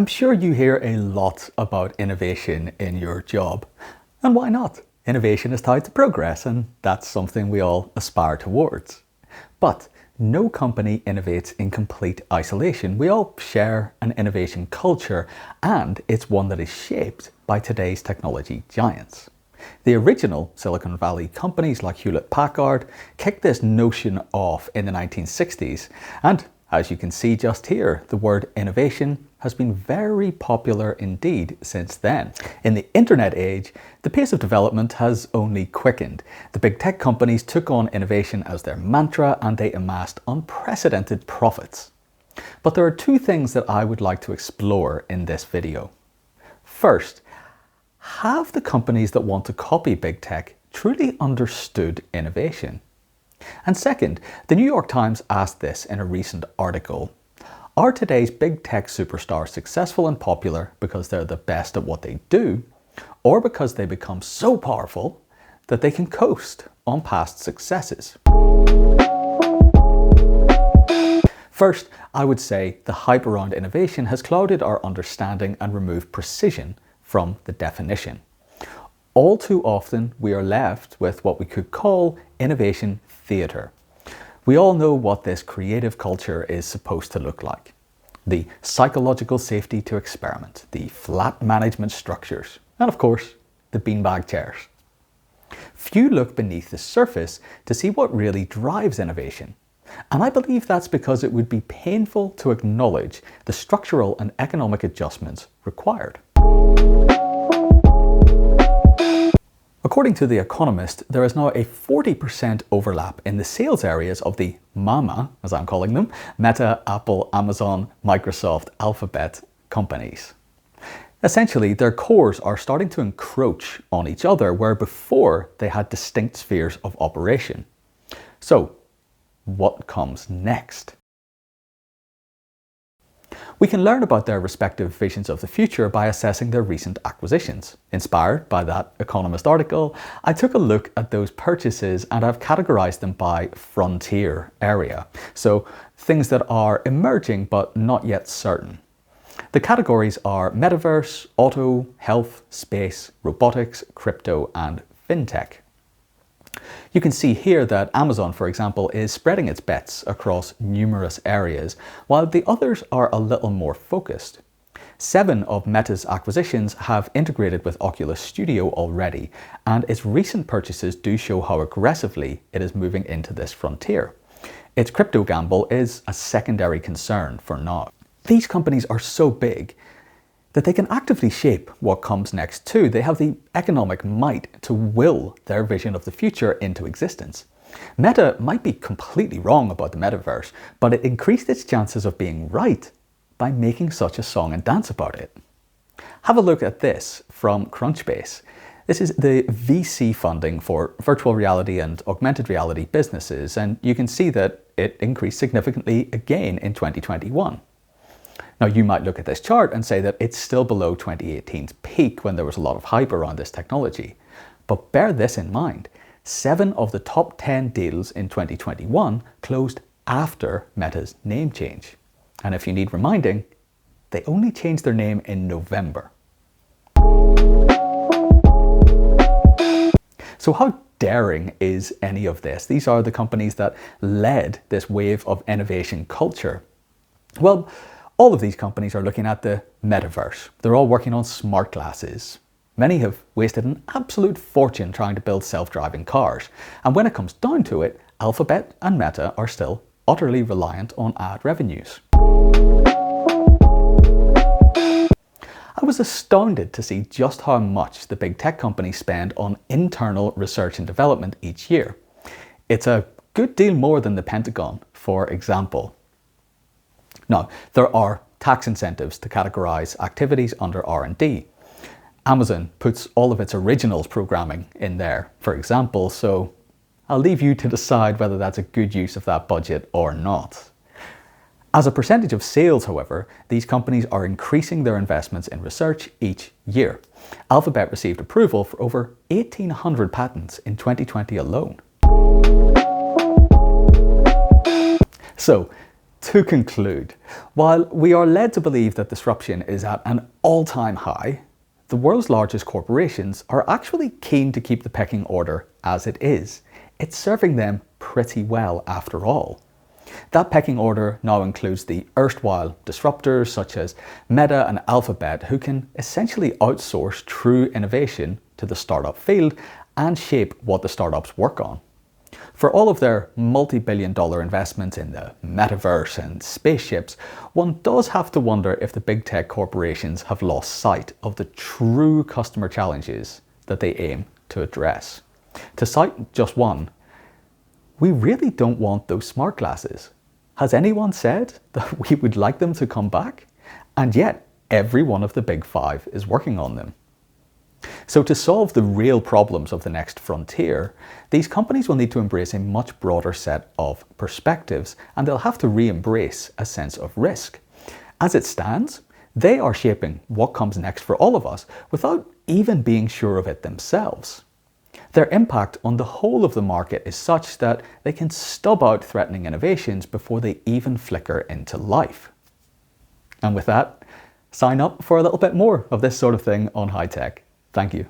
I'm sure you hear a lot about innovation in your job. And why not? Innovation is tied to progress, and that's something we all aspire towards. But no company innovates in complete isolation. We all share an innovation culture, and it's one that is shaped by today's technology giants. The original Silicon Valley companies like Hewlett-Packard kicked this notion off in the 1960s, and as you can see just here, the word innovation has been very popular indeed since then. In the internet age, the pace of development has only quickened. The big tech companies took on innovation as their mantra and they amassed unprecedented profits. But there are two things that I would like to explore in this video. First, have the companies that want to copy big tech truly understood innovation? And second, the New York Times asked this in a recent article. Are today's big tech superstars successful and popular because they're the best at what they do, or because they become so powerful that they can coast on past successes? First, I would say the hype around innovation has clouded our understanding and removed precision from the definition. All too often, we are left with what we could call innovation theatre. We all know what this creative culture is supposed to look like. The psychological safety to experiment, the flat management structures, and of course, the beanbag chairs. Few look beneath the surface to see what really drives innovation. And I believe that's because it would be painful to acknowledge the structural and economic adjustments required. According to The Economist, there is now a 40% overlap in the sales areas of the MAMA, as I'm calling them, Meta, Apple, Amazon, Microsoft, Alphabet companies. Essentially, their cores are starting to encroach on each other, where before they had distinct spheres of operation. So, what comes next? We can learn about their respective visions of the future by assessing their recent acquisitions. Inspired by that Economist article, I took a look at those purchases and I've categorized them by frontier area. So things that are emerging but not yet certain. The categories are metaverse, auto, health, space, robotics, crypto, and fintech. You can see here that Amazon, for example, is spreading its bets across numerous areas, while the others are a little more focused. 7 of Meta's acquisitions have integrated with Oculus Studio already, and its recent purchases do show how aggressively it is moving into this frontier. Its crypto gamble is a secondary concern for now. These companies are so big that they can actively shape what comes next too. They have the economic might to will their vision of the future into existence. Meta might be completely wrong about the metaverse, but it increased its chances of being right by making such a song and dance about it. Have a look at this from Crunchbase. This is the VC funding for virtual reality and augmented reality businesses, and you can see that it increased significantly again in 2021. Now, you might look at this chart and say that it's still below 2018's peak when there was a lot of hype around this technology. But bear this in mind, 7 of the top 10 deals in 2021 closed after Meta's name change. And if you need reminding, they only changed their name in November. So how daring is any of this? These are the companies that led this wave of innovation culture. Well, all of these companies are looking at the metaverse. They're all working on smart glasses. Many have wasted an absolute fortune trying to build self-driving cars. And when it comes down to it, Alphabet and Meta are still utterly reliant on ad revenues. I was astounded to see just how much the big tech companies spend on internal research and development each year. It's a good deal more than the Pentagon, for example. Now, there are tax incentives to categorize activities under R&D. Amazon puts all of its originals programming in there, for example, so I'll leave you to decide whether that's a good use of that budget or not. As a percentage of sales, however, these companies are increasing their investments in research each year. Alphabet received approval for over 1,800 patents in 2020 alone. So, To conclude, while we are led to believe that disruption is at an all-time high, the world's largest corporations are actually keen to keep the pecking order as it is. It's serving them pretty well after all. That pecking order now includes the erstwhile disruptors such as Meta and Alphabet, who can essentially outsource true innovation to the startup field and shape what the startups work on. For all of their multi-billion-dollar investments in the metaverse and spaceships, one does have to wonder if the big tech corporations have lost sight of the true customer challenges that they aim to address. To cite just one, we really don't want those smart glasses. Has anyone said that we would like them to come back? And yet, every one of the big five is working on them. So to solve the real problems of the next frontier, these companies will need to embrace a much broader set of perspectives, and they'll have to re-embrace a sense of risk. As it stands, they are shaping what comes next for all of us without even being sure of it themselves. Their impact on the whole of the market is such that they can stub out threatening innovations before they even flicker into life. And with that, sign up for a little bit more of this sort of thing on High Tech. Thank you.